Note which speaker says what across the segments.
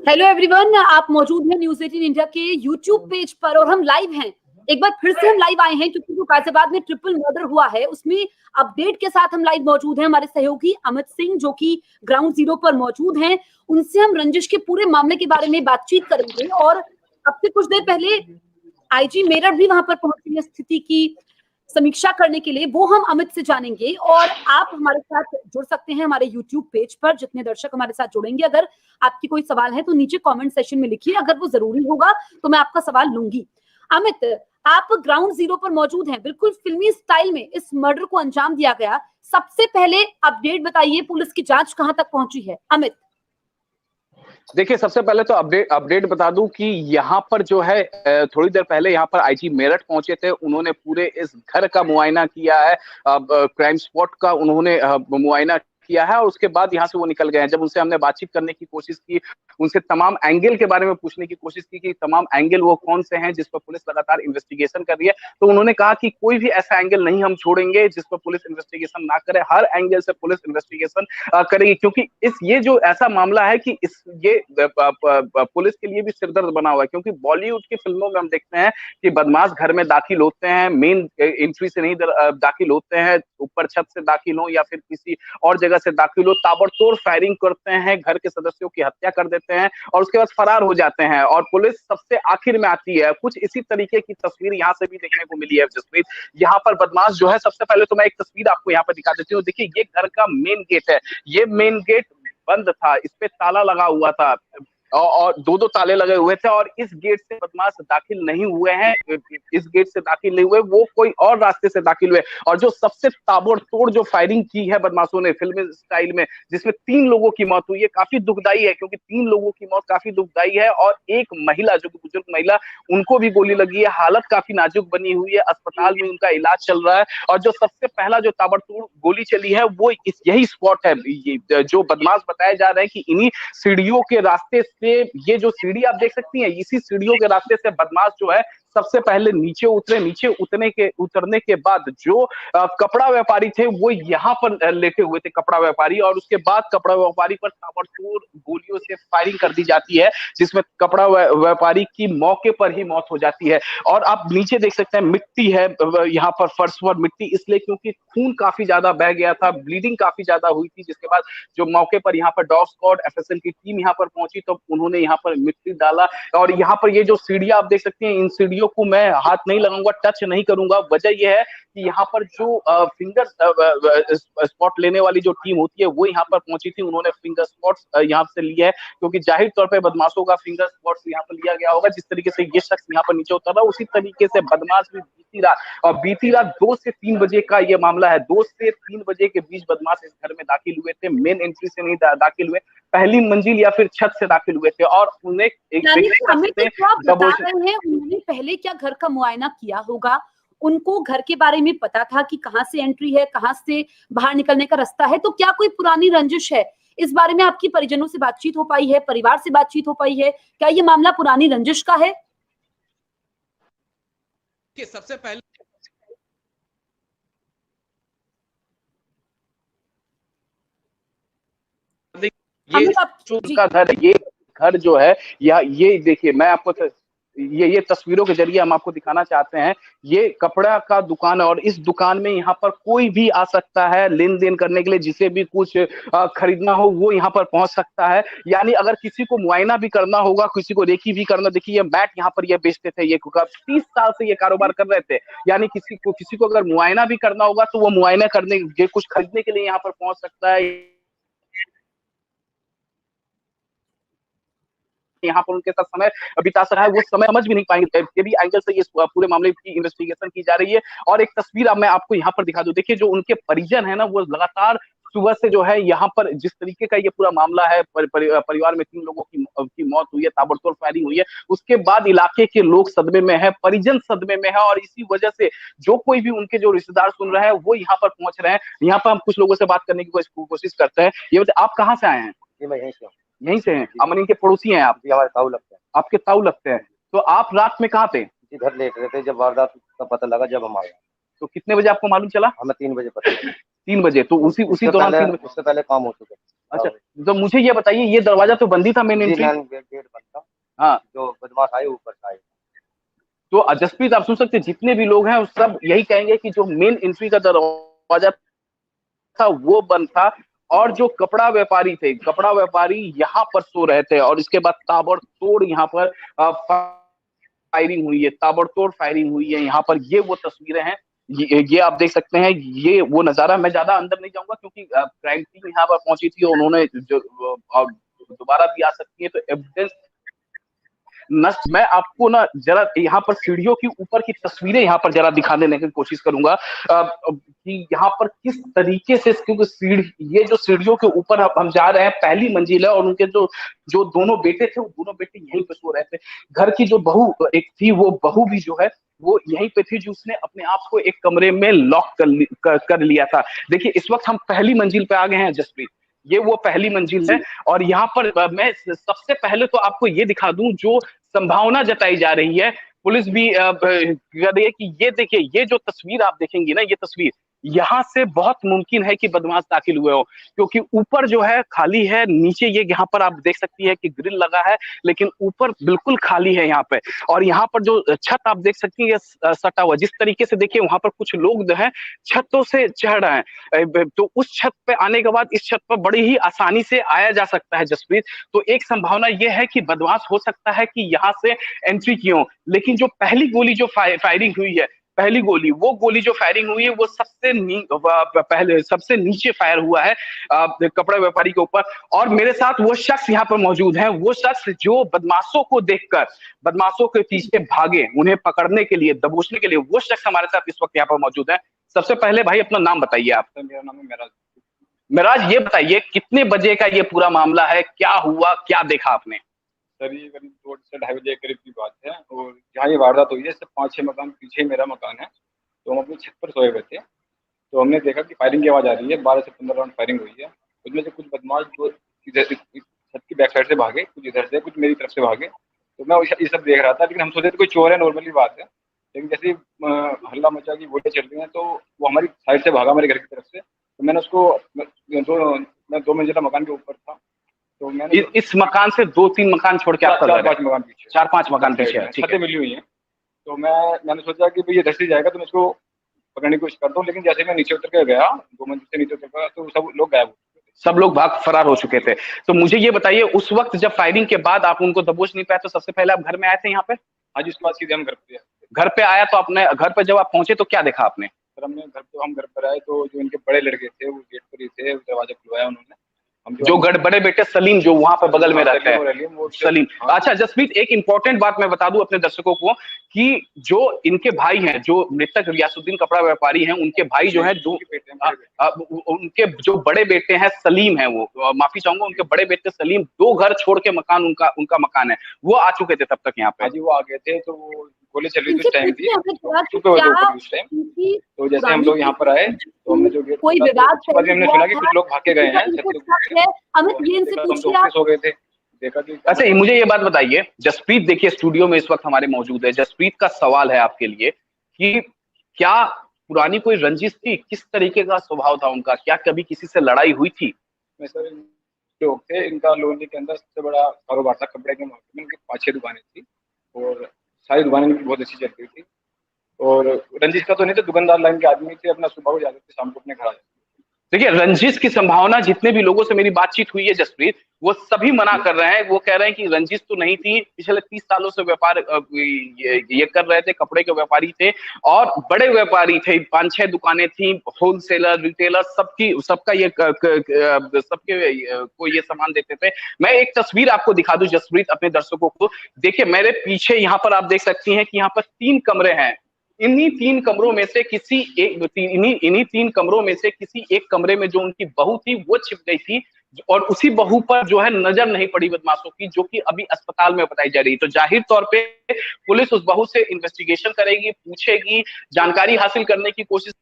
Speaker 1: Hello everyone, आप मौजूद हैं न्यूज़ 18 इंडिया के यूट्यूब पेज पर और हम लाइव हैं। एक बार फिर से हम लाइव आए हैं क्योंकि जो गाजियाबाद में ट्रिपल मर्डर हुआ है उसमें अपडेट के साथ हम लाइव मौजूद हैं। हमारे सहयोगी अमित सिंह जो कि ग्राउंड जीरो पर मौजूद हैं, उनसे हम रंजिश के पूरे मामले के बारे में बातचीत करेंगे। और अब से कुछ देर पहले आईजी मेरठ भी वहां पर पहुंची है स्थिति की समीक्षा करने के लिए, वो हम अमित से जानेंगे। और आप हमारे साथ जुड़ सकते हैं हमारे यूट्यूब पेज पर। जितने दर्शक हमारे साथ जुड़ेंगे, अगर आपकी कोई सवाल है तो नीचे कमेंट सेक्शन में लिखिए, अगर वो जरूरी होगा तो मैं आपका सवाल लूंगी। अमित, आप ग्राउंड जीरो पर मौजूद हैं, बिल्कुल फिल्मी स्टाइल में इस मर्डर को अंजाम दिया गया। सबसे पहले अपडेट बताइए, पुलिस की जांच कहां तक पहुंची है? अमित।
Speaker 2: देखिए, सबसे पहले तो अपडेट बता दूं कि यहाँ पर जो है थोड़ी देर पहले यहाँ पर आईजी मेरठ पहुंचे थे। उन्होंने पूरे इस घर का मुआयना किया है, क्राइम स्पॉट का उन्होंने मुआयना किया है और उसके बाद यहाँ से वो निकल गए हैं। जब उनसे हमने बातचीत करने की कोशिश की, उनसे तमाम एंगल के बारे में पूछने की कोशिश की कि तमाम एंगल वो कौन से हैं जिस पर पुलिस लगातार इन्वेस्टिगेशन कर रही है, तो उन्होंने कहा कि कोई भी ऐसा एंगल नहीं हम छोड़ेंगे जिस पर पुलिस इन्वेस्टिगेशन ना करे। हर एंगल से पुलिस इन्वेस्टिगेशन करेगी, क्योंकि ये जो ऐसा मामला है कि ये पुलिस के लिए भी सिरदर्द बना हुआ है। क्योंकि बॉलीवुड की फिल्मों में हम देखते हैं कि बदमाश घर में दाखिल होते हैं, मेन एंट्री से नहीं दाखिल होते हैं, ऊपर छत से दाखिल हो या फिर किसी और जगह से दाखिल हो, ताबड़तोड़ फायरिंग करते हैं, घर के सदस्यों की हत्या कर देते हैं और उसके बाद फरार हो जाते हैं और पुलिस सबसे आखिर में आती है। कुछ इसी तरीके की तस्वीर यहाँ से भी देखने को मिली है जसप्रीत। यहाँ पर बदमाश जो है, सबसे पहले तो मैं एक तस्वीर आपको यहाँ पर दिखा देती हूँ। देखिए, ये घर का मेन गेट है, ये मेन गेट बंद था, इस पे ताला लगा हुआ था और दो ताले लगे हुए थे और इस गेट से बदमाश दाखिल नहीं हुए हैं। इस गेट से दाखिल नहीं हुए, वो कोई और रास्ते से दाखिल हुए और जो सबसे ताबड़तोड़ जो फायरिंग की है बदमाशों ने फिल्मी स्टाइल में, जिसमें 3 लोगों की मौत हुई है, काफी दुखदाई है क्योंकि 3 लोगों की मौत काफी दुखदाई है और एक महिला जो बुजुर्ग महिला, उनको भी गोली लगी है, हालत काफी नाजुक बनी हुई है, अस्पताल में उनका इलाज चल रहा है। और जो सबसे पहला जो ताबड़तोड़ गोली चली है वो यही स्पॉट है। जो बदमाश बताए जा रहे हैं कि इन्हीं सीढ़ियों के रास्ते से, ये जो सीढ़ी आप देख सकती हैं, इसी सीढ़ियों के रास्ते से बदमाश जो है सबसे पहले नीचे उतरे। नीचे उतरने के बाद जो कपड़ा व्यापारी थे वो यहाँ पर लेटे हुए थे, कपड़ा व्यापारी, और उसके बाद कपड़ा व्यापारी पर ताबड़तोड़ गोलियों से फायरिंग कर दी जाती है, जिसमें कपड़ा व्यापारी की मौके पर ही मौत हो जाती है। और आप नीचे देख सकते हैं मिट्टी है यहाँ पर, फर्श पर मिट्टी इसलिए क्योंकि खून काफी ज्यादा बह गया था, ब्लीडिंग काफी ज्यादा हुई थी। जिसके बाद जो मौके पर यहाँ पर डॉग स्क्वाड एफएसएल की टीम यहाँ पर पहुंची तो उन्होंने यहाँ पर मिट्टी डाला। और यहाँ पर ये जो सीढ़ियां आप देख सकते हैं, इन सीढ़ियों को मैं हाथ नहीं लगाऊंगा, टच नहीं करूंगा। वजह यह है कि यहाँ पर जो फिंगर स्पॉट लेने वाली जो टीम होती है वो यहाँ पर पहुंची थी। उन्होंने फिंगर स्पॉट्स यहाँ से लिए है क्योंकि जाहिर तौर पे बदमाशों का फिंगर स्पॉट्स यहाँ पर लिया गया होगा। जिस तरीके से ये शख्स यहाँ पर नीचे उतर रहा, उसी तरीके से बदमाश भी बीती रात 2 से 3 बजे का ये मामला है। 2 से 3 बजे के बीच बदमाश इस घर में दाखिल हुए थे। मेन एंट्री से नहीं दाखिल हुए, पहली मंजिल या फिर छत से दाखिल हुए थे और उन्हें
Speaker 1: उन्होंने पहले क्या घर का मुआयना किया होगा? उनको घर के बारे में पता था कि कहां से एंट्री है, कहां से बाहर निकलने का रास्ता है, तो क्या कोई पुरानी रंजिश है? इस बारे में आपकी परिजनों से बातचीत हो पाई है, परिवार से बातचीत हो पाई है? क्या ये मामला पुरानी रंजिश का है?
Speaker 2: सबसे पहले ये जो उनका घर, ये घर जो है, ये देखिए, मैं आपको ये तस्वीरों के जरिए हम आपको दिखाना चाहते हैं। ये कपड़ा का दुकान है और इस दुकान में यहाँ पर कोई भी आ सकता है लेन देन करने के लिए, जिसे भी कुछ खरीदना हो वो यहाँ पर पहुंच सकता है। यानी अगर किसी को मुआयना भी करना होगा, किसी को रेकी भी करना, देखिए ये मैट यहाँ पर ये बेचते थे, ये 30 साल से ये कारोबार कर रहे थे। यानी किसी को अगर मुआयना भी करना होगा तो वो मुआयना करने, कुछ खरीदने के लिए यहाँ पर पहुंच सकता है। यहाँ पर उनके साथ समय बिता सकता है, वो समय समझ भी नहीं पाएंगे। ये भी एंगल से ये पूरे मामले की इन्वेस्टिगेशन की जा रही है। और एक तस्वीर अब मैं आपको यहाँ पर दिखा दूं। देखिए, जो उनके परिजन है ना, वो लगातार सुबह से जो है यहाँ पर, जिस तरीके का ये पूरा मामला है, परिवार में 3 लोगों की मौत हुई है, ताबड़तोड़ फायरिंग हुई है, उसके बाद इलाके के लोग सदमे में है, परिजन सदमे में है और इसी वजह से जो कोई भी उनके जो रिश्तेदार सुन रहे हैं वो यहाँ पर पहुंच रहे हैं। यहाँ पर हम कुछ लोगों से बात करने की कोशिश करते हैं। ये बताइए, आप कहाँ से आए हैं? यहीं से हैं? अमन इनके पड़ोसी हैं आप?
Speaker 3: हमारे ताऊ लगते हैं।
Speaker 2: आपके ताऊ लगते हैं। तो आप रात में कहाँ थे?
Speaker 3: घर लेट रहे थे जब वारदात का पता लगा, जब हम आए।
Speaker 2: तो कितने बजे आपको मालूम चला?
Speaker 3: हमें 3 बजे पता लगा।
Speaker 2: 3 बजे? तो उसी दौरान
Speaker 3: उससे पहले काम हो चुका।
Speaker 2: अच्छा, तो मुझे ये बताइए, ये दरवाजा तो बंद ही था, मेन
Speaker 3: जी
Speaker 2: एंट्री?
Speaker 3: मैन गेट बंद था।
Speaker 2: हाँ,
Speaker 3: जो बदमाश आए ऊपर से आए।
Speaker 2: तो जसप्रीत आप सुन सकते हैं, जितने भी लोग हैं वो सब यही कहेंगे कि जो मेन एंट्री का दरवाजा था वो बंद था, और जो कपड़ा व्यापारी थे, कपड़ा व्यापारी यहाँ पर सो रहे थे, और इसके बाद ताबड़तोड़ यहाँ पर फायरिंग हुई है, ताबड़तोड़ फायरिंग हुई है यहाँ पर। ये वो तस्वीरें हैं, ये आप देख सकते हैं, ये वो नजारा। मैं ज्यादा अंदर नहीं जाऊंगा क्योंकि क्राइम टीम यहाँ पर पहुंची थी, और उन्होंने जो दोबारा भी आ सकती है तो एविडेंस नष्ट। मैं आपको ना जरा यहाँ पर सीढ़ियों की ऊपर की तस्वीरें यहाँ पर जरा दिखा देने की कोशिश करूंगा कि यहाँ पर किस तरीके से, क्योंकि ये जो सीढ़ियों के ऊपर हम जा रहे हैं, पहली मंजिल है, और उनके जो जो दोनों बेटे थे, वो दोनों बेटे यहीं पे सो रहे थे। घर की जो बहू एक थी, वो बहू भी जो है वो यहीं पे थी, जो उसने अपने आप को एक कमरे में लॉक कर लिया था। देखिए, इस वक्त हम पहली मंजिल पे आ गए हैं जसप्रीत, ये वो पहली मंजिल है, और यहाँ पर मैं सबसे पहले तो आपको ये दिखा दूं, जो संभावना जताई जा रही है, पुलिस भी कह रही है कि ये देखिए, ये जो तस्वीर आप देखेंगी ना, ये तस्वीर यहाँ से बहुत मुमकिन है कि बदमाश दाखिल हुए हो, क्योंकि ऊपर जो है खाली है, नीचे ये यहाँ पर आप देख सकती है कि ग्रिल लगा है, लेकिन ऊपर बिल्कुल खाली है यहाँ पे। और यहाँ पर जो छत आप देख सकती है सटा हुआ, जिस तरीके से देखिए वहां पर कुछ लोग जो है छतों से चढ़ रहे हैं, तो उस छत पे आने के बाद इस छत पर बड़ी ही आसानी से आया जा सकता है जसप्रीत। तो एक संभावना यह है कि बदमाश हो सकता है कि यहाँ से एंट्री की हो, लेकिन जो पहली गोली जो फायरिंग हुई है, पहली गोली, वो गोली जो फायरिंग हुई है, वो सबसे नीचे फायर हुआ है कपड़ा व्यापारी के ऊपर। और मेरे साथ वो शख्स यहाँ पर मौजूद है, वो शख्स जो बदमाशों को देखकर बदमाशों के पीछे भागे, उन्हें पकड़ने के लिए, दबोचने के लिए, वो शख्स हमारे साथ इस वक्त यहाँ पर मौजूद है। सबसे पहले भाई अपना नाम बताइए आप।
Speaker 3: मेरा नाम है मेराज।
Speaker 2: मेराज, ये बताइए कितने बजे का ये पूरा मामला है, क्या हुआ, क्या देखा आपने?
Speaker 3: सर ये करीब 2 से 2:30 बजे के करीब की बात है, और जहाँ ये वारदात हुई है, सिर्फ 5-6 मकान पीछे मेरा मकान है। तो हम अपनी छत पर सोए हुए थे, तो हमने देखा कि फायरिंग की आवाज़ आ रही है। 12 से 15 राउंड फायरिंग हुई है। उसमें से कुछ बदमाश जो इधर छत की बैक साइड से भागे, कुछ इधर से, कुछ मेरी तरफ से भागे। तो मैं ये सब देख रहा था, लेकिन हम सोचे थे कोई चोर है, नॉर्मली बात है। लेकिन जैसे ही हल्ला मचा कि गोलियां चल रही हैं, तो वो हमारी साइड से भागा, मेरे घर की तरफ से। तो मैंने उसको, मैं 2 मंजिला मकान के ऊपर था, तो मैंने
Speaker 2: इस मकान से 2-3 मकान छोड़ के आपका घर है?
Speaker 3: 4-5 मकान पीछे।
Speaker 2: 4-5 मकान पीछे है, ठीक है।
Speaker 3: छतें मिली हुई हैं। तो मैंने सोचा कि भाई ये धस ही जाएगा, तो मैं इसको पकड़ने की कोशिश करता हूँ। लेकिन जैसे मैं नीचे उतर के गया, 2 मंजिल से नीचे उतर गया, तो सब लोग गायब हो चुके थे।
Speaker 2: सब लोग भाग फरार हो चुके थे। तो मुझे ये बताइए, उस वक्त जब फायरिंग के बाद आप उनको दबोच नहीं पाए, तो सबसे पहले आप घर में आए थे यहाँ पे?
Speaker 3: हाँ जी, उसके बाद सीधे हम घर पे आए।
Speaker 2: घर पे आया तो अपने घर पे जब आप पहुंचे तो क्या देखा आपने?
Speaker 3: सर हम घर पर आए, तो जो इनके बड़े लड़के थे वो गेट पर ही थे, दरवाजा खुलवाया उन्होंने।
Speaker 2: जो बड़े बेटे सलीम, जो वहां पे बगल में रहते हैं, सलीम।
Speaker 3: हाँ।
Speaker 2: अच्छा जसप्रीत, एक इंपॉर्टेंट बात मैं बता दूं अपने दर्शकों को, कि जो इनके भाई हैं, जो मृतक रियासुद्दीन कपड़ा व्यापारी हैं, उनके भाई जो है उनके जो बड़े बेटे हैं सलीम है, वो माफी चाहूंगा, उनके बड़े बेटे सलीम 2 घर छोड़ के मकान उनका मकान है, वो आ चुके थे तब तक यहाँ पे?
Speaker 3: हाँ जी, वो आ गए थे। तो वो गोली चल रही थी उस टाइम भी, उस टाइम। तो जैसे हम लोग यहाँ पर आए, तो हमने जो गेट
Speaker 1: कोई विवाद
Speaker 3: हमने सुना कि कुछ लोग भाग के गए हैं,
Speaker 1: अमित ये इनसे पूछिए आप।
Speaker 3: सो गए थे, देखा कि
Speaker 2: अच्छा मुझे ये बात बताइए जसप्रीत, देखिए स्टूडियो में इस वक्त हमारे मौजूद है। जसप्रीत का सवाल है आपके लिए कि क्या पुरानी कोई रंजिश थी, किस तरीके का स्वभाव था उनका, क्या कभी किसी से लड़ाई हुई थी?
Speaker 3: सर लोग थे, इनका लोनी के अंदर सबसे बड़ा कारोबार था, कपड़े के मार्केट में इनकी 5-6 दुकानें थी, और सारी दुकानें इनकी बहुत अच्छी चल रही थी। और रंजिश का तो नहीं था, दुकानदार लाइन के आदमी थे, अपना सुबह को जाते थे, शाम को अपने घर आ जाते थे।
Speaker 2: देखिए रंजिश की संभावना, जितने भी लोगों से मेरी बातचीत हुई है जसप्रीत, वो सभी मना कर रहे हैं। वो कह रहे हैं कि रंजिश तो नहीं थी, पिछले 30 सालों से व्यापार ये कर रहे थे, कपड़े के व्यापारी थे, और बड़े व्यापारी थे, 5-6 दुकानें थी, होलसेलर, रिटेलर, सबका ये सबके को ये सामान देते थे। मैं एक तस्वीर आपको दिखा दूं जसप्रीत अपने दर्शकों को। देखिए मेरे पीछे यहाँ पर आप देख सकती हैं कि यहाँ पर 3 कमरे हैं। इन्हीं 3 कमरों में से किसी एक कमरे में जो उनकी बहू थी वो छिप गई थी, और उसी बहू पर जो है नजर नहीं पड़ी बदमाशों की, जो कि अभी अस्पताल में बताई जा रही है। तो जाहिर तौर पे पुलिस उस बहू से इन्वेस्टिगेशन करेगी, पूछेगी, जानकारी हासिल करने की कोशिश।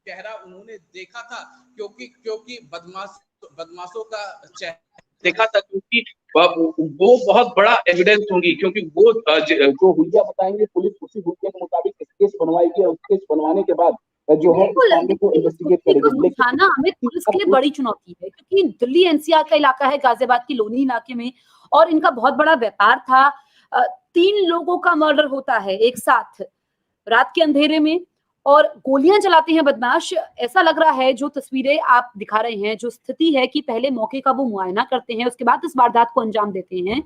Speaker 4: चेहरा उन्होंने देखा था, क्योंकि बदमाशों का चेहरा
Speaker 2: देखा था, क्योंकि वो बहुत बड़ा एविडेंस होंगी, क्योंकि वो जो हुलिया बताएंगे पुलिस उसी हुलिया के मुताबिक केस बनवाएगी, और केस बनवाने के बाद जो है
Speaker 1: बिल्कुल,
Speaker 2: मामले को
Speaker 1: देखिए,
Speaker 2: इन्वेस्टिगेट
Speaker 1: गुत्थी को
Speaker 2: करेगी। लेकिन
Speaker 1: सुलझाना अमित पुलिस के लिए बड़ी चुनौती है, क्योंकि दिल्ली एनसीआर का इलाका है, गाजियाबाद की लोनी इलाके में, और इनका बहुत बड़ा व्यापार था। 3 लोगों का मर्डर होता है एक साथ रात के अंधेरे में, और गोलियां चलाते हैं बदमाश। ऐसा लग रहा है, जो तस्वीरें आप दिखा रहे हैं, जो स्थिति है कि पहले मौके का वो मुआयना करते हैं, उसके बाद इस वारदात को अंजाम देते हैं।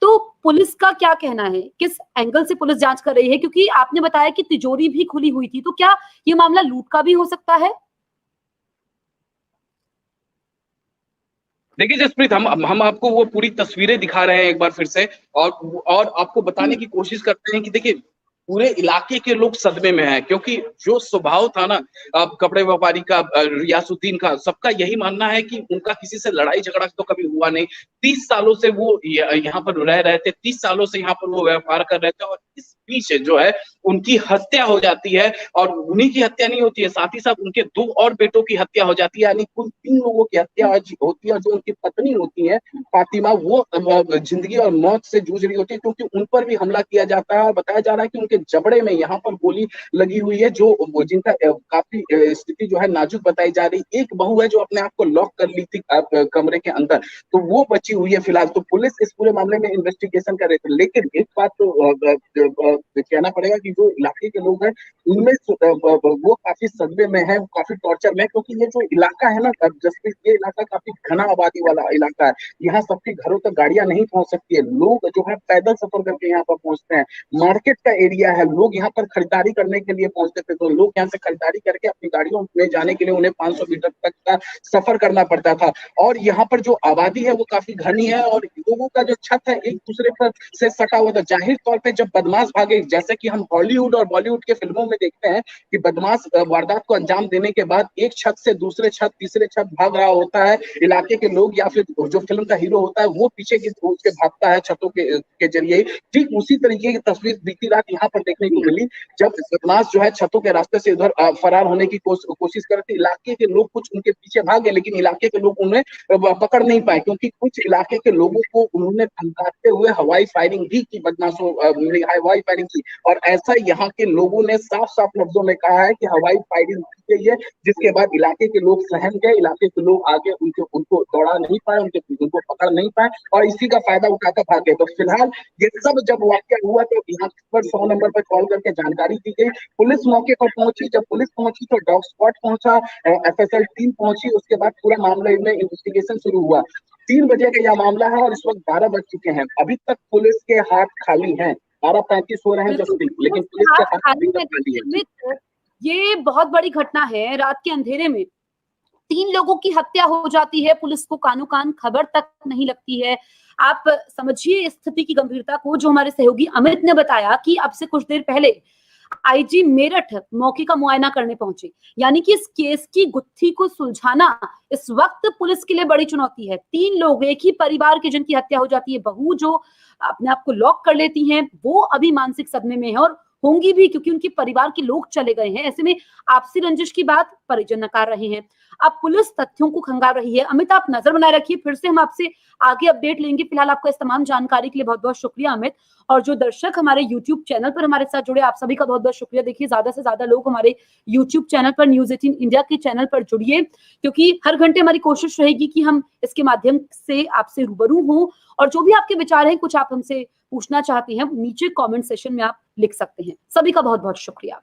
Speaker 1: तो पुलिस का क्या कहना है, किस एंगल से पुलिस जांच कर रही है? क्योंकि आपने बताया कि तिजोरी भी खुली हुई थी, तो क्या ये मामला लूट का भी हो सकता है?
Speaker 4: देखिए जसप्रीत, हम आपको वो पूरी तस्वीरें दिखा रहे हैं एक बार फिर से, और आपको बताने की कोशिश करते हैं कि देखिए पूरे इलाके के लोग सदमे में हैं, क्योंकि जो स्वभाव था ना कपड़े व्यापारी का, रियासुद्दीन का, सबका यही मानना है कि उनका किसी से लड़ाई झगड़ा तो कभी हुआ नहीं। 30 सालों से वो यहाँ पर रह रहे थे, 30 सालों से यहाँ पर वो व्यापार कर रहे थे, और इस बीच जो है उनकी हत्या हो जाती है। और उन्हीं की हत्या नहीं होती है, साथ ही साथ उनके 2 और बेटों की हत्या हो जाती है, यानी कुल 3 लोगों की हत्या होती है। जो उनकी पत्नी होती है फातिमा, वो जिंदगी और मौत से जूझ रही होती है, क्योंकि उन पर भी हमला किया जाता है, और बताया जा रहा है कि उनके जबड़े में यहाँ पर गोली लगी हुई है, जो जिनका काफी स्थिति जो है नाजुक बताई जा रही। एक बहू है जो अपने आप को लॉक कर ली थी कमरे के अंदर, तो वो बची हुई है फिलहाल। तो पुलिस इस पूरे मामले में इन्वेस्टिगेशन कर रही थी। लेकिन एक बात तो कहना पड़ेगा कि जो इलाके के लोग हैं उनमें वो काफी सदमे में है, काफी टॉर्चर में, क्योंकि ये जो इलाका है ना जसप्रीत, ये इलाका काफी घना आबादी वाला इलाका है। यहाँ सबके घरों तक गाड़ियां नहीं पहुंच सकती है, लोग जो है पैदल सफर करके यहाँ पर पहुंचते हैं। मार्केट का एरिया है, लोग यहाँ पर खरीदारी करने के लिए पहुंचते थे, तो लोग यहाँ से खरीदारी करके अपनी गाड़ियों में जाने के लिए उन्हें 500 मीटर तक का सफर करना पड़ता था। और यहाँ पर जो आबादी है वो काफी घनी है, और लोगों का जो छत है एक दूसरे पर से सटा हुआ था। जाहिर तौर पे जब बदमाश भागे, जैसे कि हम हॉलीवुड और बॉलीवुड के फिल्मों में देखते हैं कि बदमाश वारदात को अंजाम देने के बाद एक छत से दूसरे छत, तीसरे छत भाग रहा होता है, इलाके के लोग या फिर जो फिल्म का हीरो होता है वो पीछे की उसके भागता है छतों के जरिए। ठीक उसी तरीके की तस्वीर बीती रात यहाँ पर देखने को मिली, जब बदमाश जो है छतों के रास्ते से उधर फरार होने की कोशिश कर रहे थे। इलाके के लोग कुछ उनके पीछे भागे, लेकिन इलाके के लोग उन्हें पकड़ नहीं पाए, क्योंकि कुछ इलाके के लोगों को उन्होंने धमकाते हुए हवाई फायरिंग भी की, बदमाशों हवाई फायरिंग की। और ऐसा यहाँ के लोगों ने साफ साफ लफ्जों में कहा है कि हवाई फायरिंग की गई है, जिसके बाद इलाके के लोग सहम गए, इलाके के लोग आगे उनको दौड़ा नहीं पाए, उनको पकड़ नहीं पाए, और इसी का फायदा उठाकर भागे। तो फिलहाल ये सब जब वाकया हुआ तो यहाँ पर 100 नंबर पर कॉल करके जानकारी दी गई। पुलिस मौके पर पहुंची, जब पुलिस पहुंची तो डॉग स्क्वाड पहुंचा, FSL टीम पहुंची, उसके बाद पूरा मामले में इन्वेस्टिगेशन शुरू हुआ। 3 बजे का यह मामला है और इस वक्त 12 बज चुके हैं। अभी तक पुलिस के हाथ खाली हैं, 12:35 हो रहे हैं जसप्रीत, लेकिन पुलिस के हाथ अभी तक खाली है।
Speaker 1: अमित, ये बहुत बड़ी घटना है। रात के अंधेरे में 3 लोगों की हत्या हो जाती है, पुलिस को कानो कान खबर तक नहीं लगती है। आप समझिए इस स्थिति की गंभीरता को। जो हमारे सहयोगी अमित ने बताया कि अब से कुछ देर पहले आईजी मेरठ मौके का मुआयना करने पहुंचे, यानी कि इस केस की गुत्थी को सुलझाना इस वक्त पुलिस के लिए बड़ी चुनौती है। 3 लोग एक ही परिवार के जिनकी हत्या हो जाती है, बहू जो अपने आप को लॉक कर लेती हैं, वो अभी मानसिक सदमे में है और होंगी भी, क्योंकि उनके परिवार के लोग चले गए हैं। ऐसे में आपसी रंजिश की बात परिजन नकार रहे हैं। अब पुलिस तथ्यों को खंगाल रही है। अमित, आप नजर बनाए रखिए, फिर से हम आपसे आगे अपडेट लेंगे। फिलहाल आपका इस तमाम जानकारी के लिए बहुत बहुत शुक्रिया अमित। और जो दर्शक हमारे यूट्यूब चैनल पर हमारे साथ जुड़े, आप सभी का बहुत बहुत शुक्रिया। देखिए, ज्यादा से ज्यादा लोग हमारे यूट्यूब चैनल पर, न्यूज 18 इंडिया के चैनल पर जुड़िए, क्योंकि हर घंटे हमारी कोशिश रहेगी कि हम इसके माध्यम से आपसे रूबरू हों। और जो भी आपके विचार हैं, कुछ आप हमसे पूछना चाहते हैं, नीचे कमेंट सेशन में आप लिख सकते हैं। सभी का बहुत बहुत शुक्रिया।